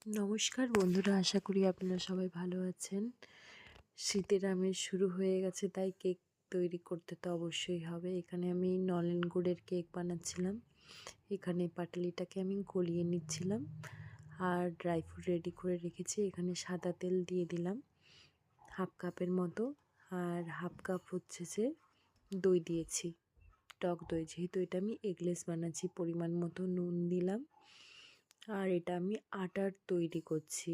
নমস্কার বন্ধুরা, আশা করি আপনারা সবাই ভালো আছেন। শীতের আমেজ শুরু হয়ে গেছে, তাই কেক তৈরি করতে তো অবশ্যই হবে। এখানে আমি নলেন গুড়ের কেক বানাচ্ছিলাম। এখানে পাটালিটাকে আমি গলিয়ে নিচ্ছিলাম আর ড্রাই ফ্রুট রেডি করে রেখেছি। এখানে সাদা তেল দিয়ে দিলাম হাফ কাপের মতো, আর হাফ কাপ হচ্ছে যে দই দিয়েছি, টক দই। যেহেতু এটা আমি এগলেস বানাচ্ছি, পরিমাণ মতো নুন দিলাম। আর এটা আমি আটার তৈরি করছি।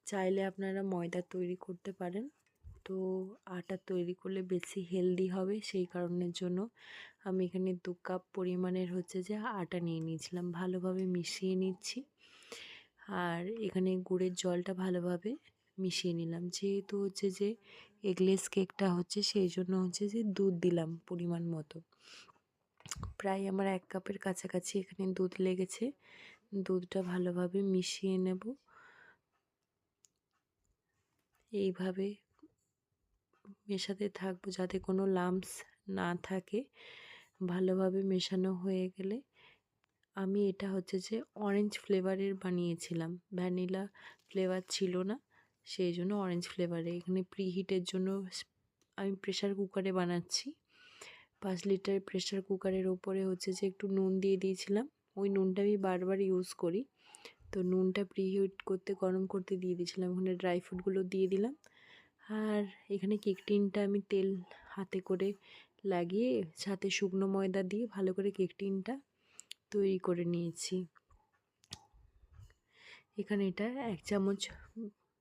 চাইলে আপনারা ময়দা তৈরি করতে পারেন, তো আটা তৈরি করলে বেশি হেলদি হবে, সেই কারণের জন্য আমি এখানে 2 কাপ পরিমাণের হচ্ছে যে আটা নিয়ে নিয়েছিলাম। ভালোভাবে মিশিয়ে নিচ্ছি, আর এখানে গুড়ের জলটা ভালোভাবে মিশিয়ে নিলাম। যেহেতু হচ্ছে যে এগলেস কেকটা হচ্ছে, সেই জন্য হচ্ছে যে দুধ দিলাম পরিমাণ মতো। প্রায় আমার 1 কাপের কাছাকাছি এখানে দুধ লেগেছে। দুধটা ভালোভাবে মিশিয়ে নেব। এইভাবে মেশাতে থাকবো যাতে কোনো লাম্পস না থাকে। ভালোভাবে মেশানো হয়ে গেলে আমি এটা হচ্ছে যে অরেঞ্জ ফ্লেভারের বানিয়েছিলাম, ভ্যানিলা ফ্লেভার ছিল না, সেই জন্য অরেঞ্জ ফ্লেভারে। এখানে প্রিহিটের জন্য আমি প্রেশার কুকারে বানাচ্ছি। 5 লিটার প্রেশার কুকারের ওপরে হচ্ছে যে একটু নুন দিয়ে দিয়েছিলাম। ওই নুনটা আমি বারবার ইউজ করি, তো নুনটা প্রিহিট করতে গরম করতে দিয়ে দিয়েছিলাম। ওখানে ড্রাই ফ্রুটগুলো দিয়ে দিলাম, আর এখানে কেক টিনটা আমি তেল হাতে করে লাগিয়ে সাথে শুকনো ময়দা দিয়ে ভালো করে কেক টিনটা তৈরি করে নিয়েছি। এখানে এটা 1 চামচ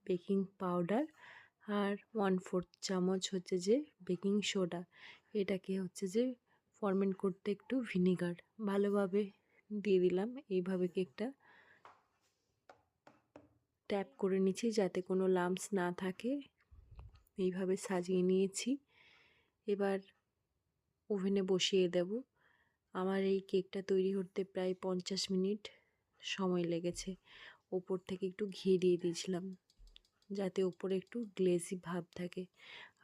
বেকিং পাউডার আর 1/4 চামচ হচ্ছে যে বেকিং সোডা। এটাকে হচ্ছে যে ফরমেন্ট করতে একটু ভিনিগার ভালোভাবে দিয়ে দিলাম। এইভাবে কেকটা ট্যাপ করে নিচ্ছি যাতে কোনো লাম্পস না থাকে। এইভাবে সাজিয়ে নিয়েছি। এবার ওভেনে বসিয়ে দেব। আমার এই কেকটা তৈরি করতে প্রায় 50 মিনিট সময় লেগেছে। ওপর থেকে একটু ঘি দিয়ে দিয়েছিলাম যাতে ওপরে একটু গ্লেজি ভাব থাকে।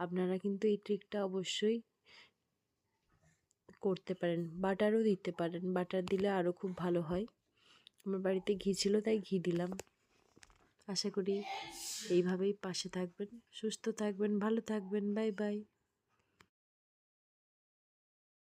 আপনারা কিন্তু এই ট্রিকটা অবশ্যই করতে পারেন, বাটারও দিতে পারেন, বাটার দিলে আরও খুব ভালো হয়। আমার বাড়িতে ঘি ছিল তাই ঘি দিলাম। আশা করি এইভাবেই পাশে থাকবেন, সুস্থ থাকবেন, ভালো থাকবেন। Bye bye.